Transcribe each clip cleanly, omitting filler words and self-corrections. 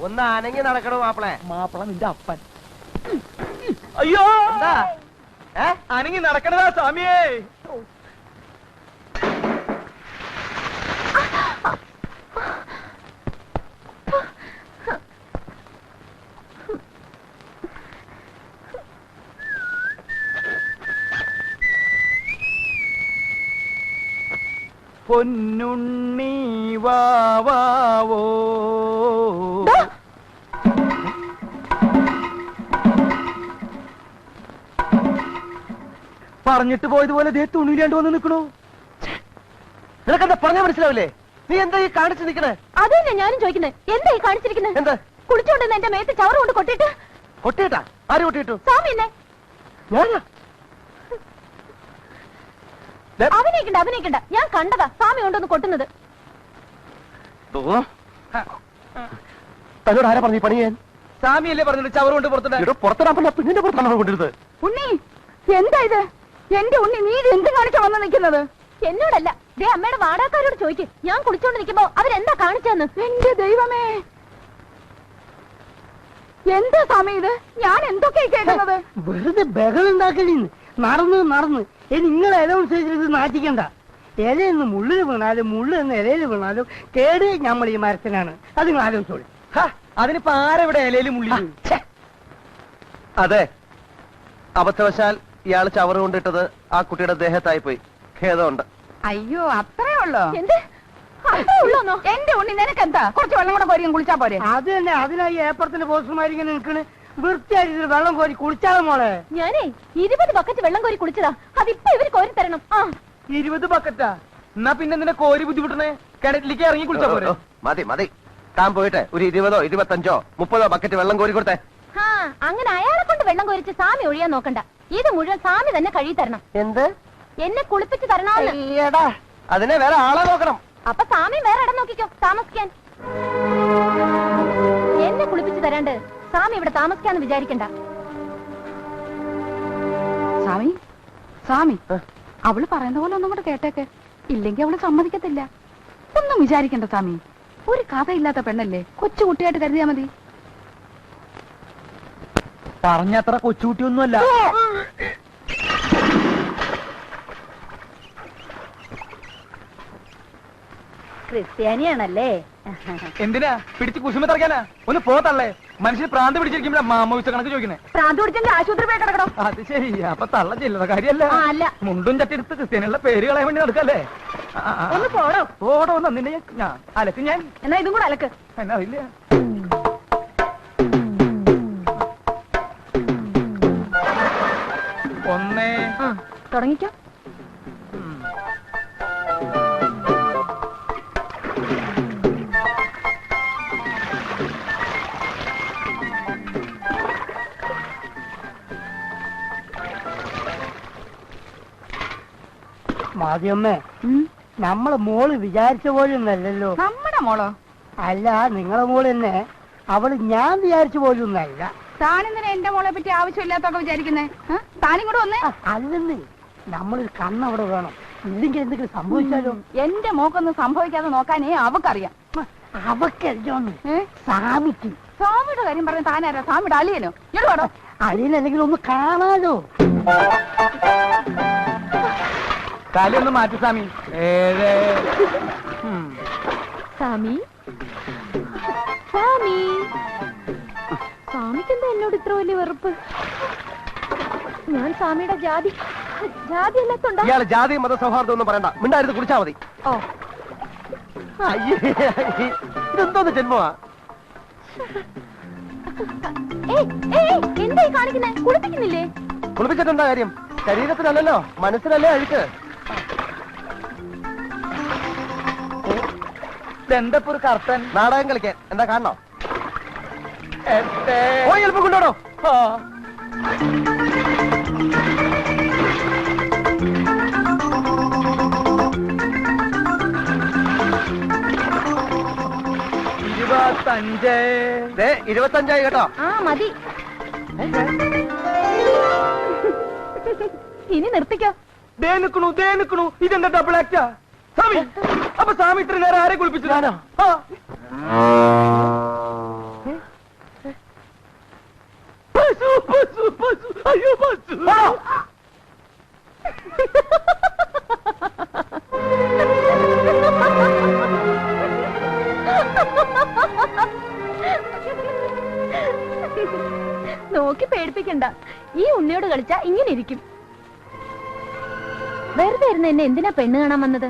ഒന്ന് അനങ്ങി നടക്കണോ മാപ്പിളെ? മാപ്പിള നിന്റെ അപ്പൻ. അയ്യോ എന്താ അനങ്ങി നടക്കണതാ സ്വാമിയേ. പൊന്നുണ്ണി വാവോ പറഞ്ഞിട്ട് പോയതുപോലെ ദേ തുണിയിലാണ്ട് വന്ന് നിൽക്കണു. നിനക്കെന്താ പറഞ്ഞാ മനസ്സിലാവില്ലേ? നീ എന്താ ഈ കാണിച്ചു നിൽക്കണേ? അതന്നെ ഞാനും ചോദിക്കുന്നത്. എന്താ ഈ കാണിച്ചിരിക്കുന്നത്? എന്താ കുളിച്ചോണ്ടെന്ന് എന്റെ മേത്ത് ചവറ് കൊണ്ട് കൊട്ടിട്ട്. കൊട്ടിയിട്ടാ? ആര് കൊട്ടിയിട്ടു? സ്വാമി എന്നെ ഞാനാ? അഭിനയിക്കണ്ട. ഞാൻ കണ്ടതാ സ്വാമി കൊണ്ടൊന്ന് കൊട്ടുന്നത്. തന്നോട് ആരാ പറഞ്ഞു പണി ചെയ്യാൻ? സ്വാമിയല്ലേ പറഞ്ഞിട്ട് ചവറ് കൊണ്ട് പുറത്തിട്ട് പുറത്തിടാൻ പറഞ്ഞ പെണ്ണിന്റെ പുറത്താണ് കൊണ്ടിരുന്നത്. ഉണ്ണി എന്താ ഇത്? എന്റെ ഉണ്ണി നീ എന്ത് കാണിച്ചാ വന്ന് നിൽക്കുന്നത്? എന്നോടല്ല, ദേ അമ്മയുടെ വാടകക്കാരോട് ചോദിക്കും. ഞാൻ കുളിച്ചോണ്ട് നിൽക്കുമ്പോ അവരെന്താ കാണിച്ചെന്ന്. എന്റെ ദൈവമേ, എന്താ സ്വാമി ഇത്? ഞാൻ എന്തൊക്കെയാ കേൾക്കുന്നത്? വെറുതെ ബഹളുണ്ടാക്കലിന്ന് നടന്ന് നിങ്ങൾ ഇലനുസരിച്ചിട്ട് നാട്ടിക്കണ്ട. ഇലയെന്ന് മുള്ളിൽ വീണാലും മുള്ളെന്ന് ഇലയിൽ വീണാലും കേട് നമ്മൾ ഈ മരത്തിനാണ്. അത് നിങ്ങൾ ആലോചിച്ചോളൂ. അതിനിപ്പോ ആരെവിടെ ഇലയിലും മുള്ളി? അതെ, അബദ്ധവശാൽ ഇയാള് ചവറ് കൊണ്ടിട്ടത് ആ കുട്ടിയുടെ ദേഹത്തായി പോയി. ഖേദമുണ്ട്. അയ്യോ അത്രേ ഉള്ളോ? എന്ത് ഉള്ളോന്നോ? എന്റെ ഉണ്ണി നിനക്കെന്താ? കുറച്ച് വെള്ളം കൂടെ കോരി കുളിച്ചാ പോരെ? അത് തന്നെ, അതിനായി ഏപ്പറത്തിന്റെ പോസ്റ്റർമാരിങ്ങനെ നിൽക്കണ്. വൃത്തിയായിട്ട് വെള്ളം കോരി കുളിച്ചാലും മോളെ. ഞാനേ 20 ബക്കറ്റ് വെള്ളം കോരി കുളിച്ചതാ. അതിപ്പോ ഇവര് കോരി തരണം. 20 ബക്കറ്റാ? എന്നാ പിന്നെ എന്തിനാ കോരി ബുദ്ധിമുട്ടണേ? കിണറ്റിലേക്ക് ഇറങ്ങി കുളിച്ചാ പോരെ? മതി താൻ പോയിട്ട് ഒരു 20, 25, 30 ബക്കറ്റ് വെള്ളം കോരി കൊടുത്തേ. അങ്ങനെ അയാളെ കൊണ്ട് വെള്ളം കോരിച്ച് സ്വാമി ഒഴിയാൻ നോക്കണ്ട. ഇത് മുഴുവൻ സ്വാമി തന്നെ കഴുകി തരണം. എന്ത്? എന്നെ കുളിപ്പിച്ച് തരണോന്ന്. അതിനെ വേറെ ആളെ നോക്കണം. അപ്പൊ സ്വാമി വേറെ ഇടം നോക്കിക്കോ താമസിക്കാൻ. എന്നെ കുളിപ്പിച്ച് തരാണ്ട് സ്വാമി ഇവിടെ താമസിക്കാന്ന് വിചാരിക്കണ്ട. സ്വാമി അവള് പറയുന്ന പോലെ ഒന്നും കൂടെ കേട്ടേക്ക്. ഇല്ലെങ്കിൽ അവള് സമ്മതിക്കത്തില്ല. ഒന്നും വിചാരിക്കണ്ട സ്വാമി. ഒരു കഥയില്ലാത്ത പെണ്ണല്ലേ, കൊച്ചു കുട്ടിയായിട്ട് കരുതിയാ മതി. പറഞ്ഞത്ര കൊച്ചുകുട്ടിയൊന്നുമല്ല. ക്രിസ്ത്യാനിയാണല്ലേ? എന്തിനാ പിടിച്ച് കുസുമ തറക്കാനാ? ഒന്ന് പോത്തള്ളേ. മനുഷ്യന് പ്രാന്ത് പിടിച്ചിരിക്കുമ്പോഴാ മാമോയിച്ച കണക്ക് ചോദിക്കണേ. പ്രാന്ത് പിടിച്ചെങ്കിൽ ആശുപത്രി പോയി കിടക്കണോ? അത് ശരി. അപ്പൊ തള്ള ചെല്ലുന്ന കാര്യല്ല. മുണ്ടും ചട്ടിയെടുത്ത് ക്രിസ്ത്യാനികളുടെ പേര് കളയാൻ വേണ്ടി നടക്കല്ലേ? ഒന്ന് പോടോ. പോടോ നിന്നെ ഞാൻ അലക്ക്. ഞാൻ എന്നാ ഇതും കൂടെ അലക്ക്. എന്നാ അറിയില്ല. ഒന്നേ തുടങ്ങിക്കോ. മാതിയമ്മേ, നമ്മളെ മോള് വിചാരിച്ച പോലൊന്നല്ലല്ലോ. നമ്മുടെ മോളോ? അല്ല, നിങ്ങളെ മോള് തന്നെ. അവള് ഞാൻ വിചാരിച്ച പോലൊന്നല്ല. താനെന്തിനാ എന്റെ മോളെ പറ്റി ആവശ്യമില്ലാത്തൊക്കെ വിചാരിക്കുന്നേ? താനും കൂടെ വന്നേ. അല്ലെന്ന്, നമ്മളൊരു കണ്ണവിടെ വേണം. ഇല്ലെങ്കിൽ എന്തെങ്കിലും സംഭവിച്ചാലോ? എന്റെ മോക്കൊന്നും സംഭവിക്കാതെ നോക്കാനേ അവക്കറിയാം. അവക്കല്ലോന്ന് സ്വാമിക്ക്. സ്വാമിയുടെ കാര്യം പറഞ്ഞ താനാരാ? സ്വാമിയുടെ അളിയനോ? എഴുവാടോ? അളിയനെന്തെങ്കിലും ഒന്ന് കാണാലോ. കാലൊന്ന് മാറ്റി സ്വാമി. സ്വാമി സ്വാമി സ്വാമിക്കെന്താ എന്നോട് ഇത്ര വലിയ വെറുപ്പ്? ഞാൻ സ്വാമിയുടെ ജാതി അല്ലാത്തോണ്ടാ? ഇയാള് ജാതി മത സൗഹാർദ്ദം ഒന്നും പറയണ്ട. മിണ്ടായിരുന്നു കുടിച്ചാ മതി. ഓ ഇതെന്തോന്ന് ജന്മമാ? എന്തായി കാണിക്കുന്നേ? കുളിപ്പിക്കുന്നില്ലേ? കുളിപ്പിച്ചിട്ടെന്താ കാര്യം? ശരീരത്തിനല്ലല്ലോ, മനസ്സിനല്ലേ അഴുക്ക്. എന്തപ്പോ ഒരു കർട്ടൻ? നാടകം കളിക്കാൻ എന്താ കാണണോ? പോയി എളുപ്പം കൊണ്ടോടോ. ഇരുപത്തഞ്ച്. 25 കേട്ടോ. മതി. ഇനി നിർത്തിക്കോ. ദേ നിക്കണു. ഇതെന്താ ഡബിൾ ആക്റ്റാ? സ്വാമി, അപ്പൊ സ്വാമി ഇത്ര നേരം ആരെ കുളിപ്പിച്ചു? നോക്കി പേടിപ്പിക്കണ്ട. ഈ ഉണ്ണിയോട് കളിച്ചാ ഇങ്ങനെ ഇരിക്കും. വെറുതെ ഇരുന്ന് എന്നെ എന്തിനാ പെണ്ണ് കാണാൻ വന്നത്?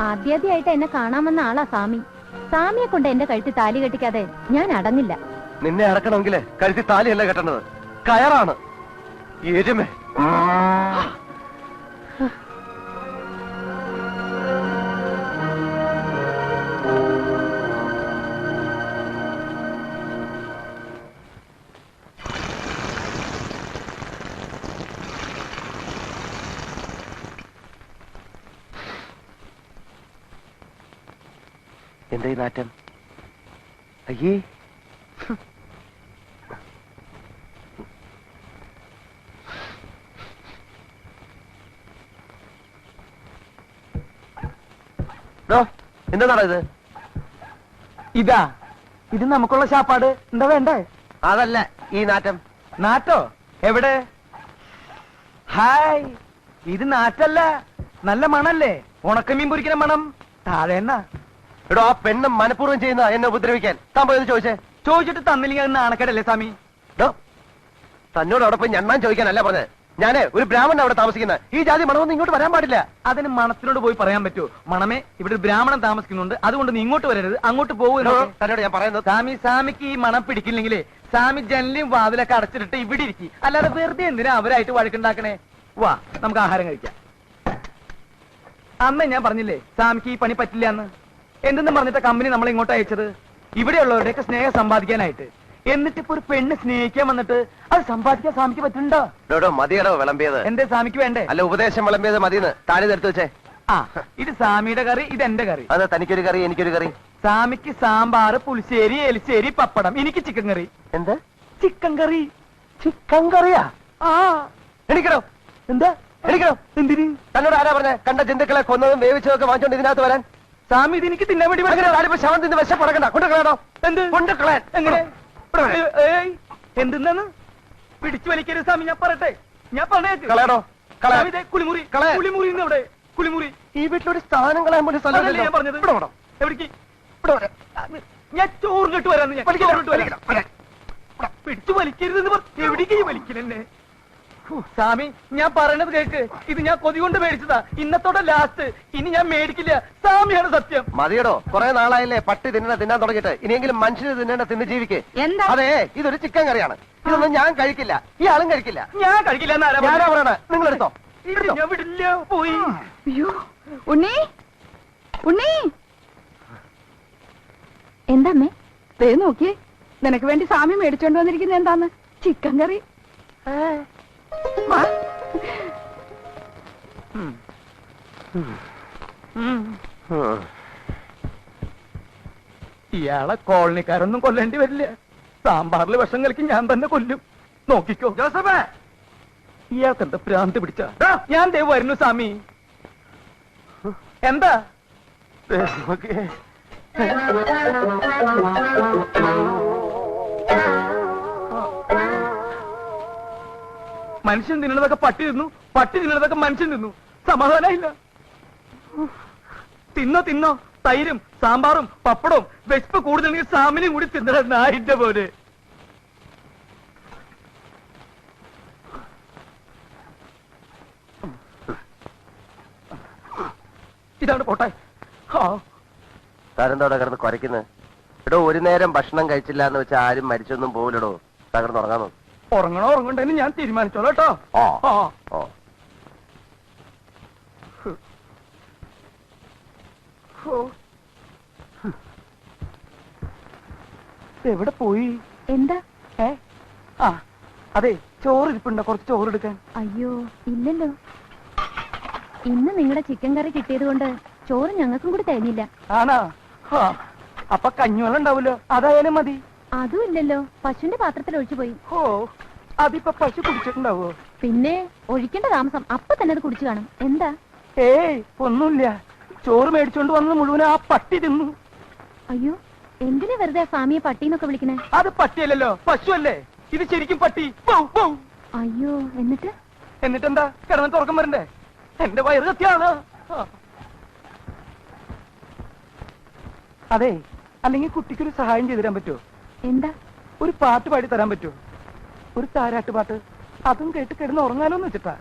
ആദ്യാദ്യമായിട്ട് എന്നെ കാണാൻ വന്ന ആളാ സാമി. സാമിയെ കൊണ്ട് എന്റെ കഴുത്തി താലി കെട്ടിക്കാതെ ഞാൻ അടങ്ങില്ല. നിന്നെ അടക്കണമെങ്കിൽ കഴുത്തി താലിയല്ല കെട്ടേണ്ടത്, കയറാണ്. ഏജമേ എന്താ ഈ നാറ്റം? അയ്യേ, എന്താണോ ഇത്? ഇതാ, ഇത് നമുക്കുള്ള ശാപ്പാട്. എന്താ വേണ്ടേ? അതല്ല ഈ നാറ്റം. നാറ്റോ? എവിടെ? ഹായ്, ഇത് നാറ്റല്ല, നല്ല മണല്ലേ, ഉണക്കമീൻ പൊരിക്കുന്ന മണം. താഴെ എന്നാ? എടോ, ആ പെണ്ണ് മനഃപൂർവ്വം ചെയ്യുന്ന എന്നെ ഉപദ്രവിക്കാൻ. താൻ പോയത് ചോദിച്ചേ. ചോദിച്ചിട്ട് തന്നില്ലെങ്കിൽ അത് നാണക്കേടല്ലേ സ്വാമി? തന്നോട് അവിടെ പോയി ഞണ്ണാൻ ചോദിക്കാനല്ല പറഞ്ഞത്. ഞാനേ ഒരു ബ്രാഹ്മണൻ അവിടെ താമസിക്കുന്നത്. ഈ ജാതി മണമൊന്നും ഇങ്ങോട്ട് വരാൻ പാടില്ല. അതിന് മണത്തിനോട് പോയി പറയാൻ പറ്റുമോ? മണമേ, ഇവിടെ ഒരു ബ്രാഹ്മണൻ താമസിക്കുന്നുണ്ട്, അതുകൊണ്ട് നീ ഇങ്ങോട്ട് വരരുത്, അങ്ങോട്ട് പോകുന്നു. തന്നോട് ഞാൻ പറയുന്നത്, സാമിക്ക് ഈ മണം പിടിക്കില്ലെങ്കിലേ സാമി ജനലും വാതിലൊക്കെ അടച്ചിട്ട് ഇവിടെ ഇരിക്കും. അല്ലാതെ വെറുതെ എന്തിനാ അവരായിട്ട് വഴക്കുണ്ടാക്കണേ? വാ, നമുക്ക് ആഹാരം കഴിക്കാം. അന്ന് ഞാൻ പറഞ്ഞില്ലേ സാമിക്ക് ഈ പണി പറ്റില്ല എന്ന്. എന്തെന്ന് പറഞ്ഞിട്ട് കമ്പനി നമ്മളെ ഇങ്ങോട്ട് അയച്ചത് ഇവിടെയുള്ളവരുടെയൊക്കെ സ്നേഹം സമ്പാദിക്കാനായിട്ട്. എന്നിട്ട് ഇപ്പൊ ഒരു പെണ്ണ് സ്നേഹിക്കാൻ വന്നിട്ട് അത് സമ്പാദിക്കാൻ സ്വാമിക്ക് പറ്റുന്നുണ്ടോ? മതിയടോ വിളമ്പിയത്. എന്തേ സ്വാമിക്ക് വേണ്ടേ? അല്ല, ഉപദേശം വിളമ്പിയത് മതിയെന്ന് താഴെ എടുത്തു വെച്ചേ. ആ, ഇത് സാമിയുടെ കറി, ഇത് എന്റെ കറി. അത് തനിക്കൊരു കറി, എനിക്കൊരു കറി. സാമിക്ക് സാമ്പാർ, പുളിശ്ശേരി, എലിശ്ശേരി, പപ്പടം. എനിക്ക് ചിക്കൻ കറി. എന്ത് ചിക്കൻ കറി? ചിക്കൻ കറിയാ? ആ, എണിക്കണോ? എന്താ എണിക്കണോ? എന്തിന്? തന്നോട് ആരാ പറഞ്ഞ കണ്ട ജന്തുക്കളെ കൊന്നതും വേവിച്ചതൊക്കെ വാങ്ങിച്ചോണ്ട് ഇതിനകത്ത് വരാൻ? സാമി ഇത് എനിക്ക് തിന്നാൻ വേണ്ടി ശവം തിന്ന് വിശപ്പടക്കണ്ട. കൊണ്ടുകളയാണോ? എന്ത് കൊണ്ടുകളയാൻ? എങ്ങനെ? എന്തെന്നാണ് പിടിച്ചു വലിക്കരുത് സാമി, ഞാൻ പറയട്ടെ, ഞാൻ പറഞ്ഞേക്ക്. കളയാടോ? കുളിമുറി, കുളിമുറി ഇവിടെ, കുളിമുറി. ഈ വീട്ടിലൊരു സ്ഥാനം കളയാൻ പോലും സ്ഥലമല്ലേ ഞാൻ പറഞ്ഞത്? എവിടേക്ക്? ഞാൻ ചോറിട്ട് വരാന്ന്. ഞാൻ ചോറിട്ട് വരാം. പിടിച്ചു വലിക്കരുതെന്ന് പറഞ്ഞു. എവിടേക്ക് വലിക്കലെന്നെ? സാമി, ഞാൻ പറയണത് കേക്ക്. ഇത് ഞാൻ കൊതി കൊണ്ട് മേടിച്ചതാ, ഇന്നത്തോടെ ലാസ്റ്റ്. ഇനി ഞാൻ മേടിക്കില്ല. സാമിയാണ് സത്യം. മതിയടോ, കുറെ നാളായില്ലേ പട്ടി തിന്നാൻ തുടങ്ങിയിട്ട്. ഇനിയെങ്കിലും മനുഷ്യന് തിന്നേണ്ട തിന്ന് ജീവിക്കേ. അതെ, ഇതൊരു ചിക്കൻ കറിയാണ്. ഇതൊന്നും ഞാൻ കഴിക്കില്ല, ഈ ആളും കഴിക്കില്ല. ഞാൻ കഴിക്കില്ല എന്നാരാ പറയണ? നിങ്ങൾ എടുത്തോ. ഞാൻ വിടില്ല. പോയി. അയ്യോ, ഉണ്ണി, ഉണ്ണി. എന്താമ്മേ? ദേ നോക്കിയേ, നിനക്ക് വേണ്ടി സാമി മേടിച്ചോണ്ട് വന്നിരിക്കുന്നത് എന്താന്ന്? ചിക്കൻ കറി. ഇയാളെ കോളനിക്കാരൊന്നും കൊല്ലേണ്ടി വരില്ല. സാമ്പാറിൽ വിഷം കലക്കി ഞാൻ തന്നെ കൊല്ലും. നോക്കിക്കോ ജോസഫേ. ഇയാൾക്ക് എന്താ ഭ്രാന്ത് പിടിച്ച? ഞാൻ ദേ വരുന്നു സാമി. എന്താ? മനുഷ്യൻ തിന്നണതൊക്കെ പട്ടി തിന്നു, പട്ടി തിന്നണതൊക്കെ മനുഷ്യൻ തിന്നു. സമാധാനമില്ല. തിന്നോ തിന്നോ, തൈരും സാമ്പാറും പപ്പടവും വിശപ്പ് കൂടുതലെങ്കിൽ സാമിനും കൂടി തിന്നണ നായിന്റെ പോലെ. ഇതാണ് പോട്ടെ. താരെന്തോടെ കിടന്ന് കുറയ്ക്കുന്നത്? എടോ, ഒരു നേരം ഭക്ഷണം കഴിച്ചില്ല എന്ന് വെച്ചാൽ ആരും മരിച്ചൊന്നും പോവില്ലടോ. തകർന്ന് ഉറങ്ങാമോ? ഉറങ്ങണോ ഉറങ്ങണ്ടെന്ന് ഞാൻ തീരുമാനിച്ചോളൂ കേട്ടോ. എവിടെ പോയി? എന്താ? അതെ, ചോറ് ഇരിപ്പുണ്ടോ? കുറച്ച് ചോറ് എടുക്കാൻ. അയ്യോ ഇല്ലല്ലോ, ഇന്ന് നിങ്ങളുടെ ചിക്കൻ കറി കിട്ടിയത് കൊണ്ട് ചോറ് ഞങ്ങൾക്കും കൂടി തരുന്നില്ല. ആണോ? അപ്പൊ കഞ്ഞിവെള്ളം ഉണ്ടാവല്ലോ, അതായാലും മതി. അതും ഇല്ലല്ലോ, പശുവിന്റെ പാത്രത്തിൽ ഒഴിച്ചു പോയി. ഓ, അതിപ്പോ പശു കുടിച്ചിട്ടുണ്ടാവോ? പിന്നെ ഒഴിക്കേണ്ട താമസം, അപ്പൊ തന്നെ അത് കുടിച്ചു കാണും. എന്താ? ഏയ് ഒന്നുമില്ല, ചോറ് മേടിച്ചോണ്ട് വന്നത് മുഴുവൻ ആ പട്ടി തിന്നു. അയ്യോ, എന്തിനാ വെറുതെ സ്വാമിയെ പട്ടിന്നൊക്കെ വിളിക്കണേ? അത് പട്ടിയല്ലല്ലോ, പശു അല്ലേ. ഇത് ശരിക്കും പട്ടി. അയ്യോ, എന്നിട്ടെന്താ? കിടന്ന് തുറക്കം വരണ്ടേ? എന്റെ വയറ് കത്തിയാണ്. അതെ, അല്ലെങ്കിൽ കുട്ടിക്കൊരു സഹായം ചെയ്തു തരാൻ പറ്റുമോ? എന്താ? ഒരു പാട്ട് പാടി തരാൻ പറ്റുമോ? ഒരു താരാട്ട് പാട്ട്. അതും കേട്ട് കിടന്ന് ഉറങ്ങാലോന്ന് വെച്ചിട്ടാ.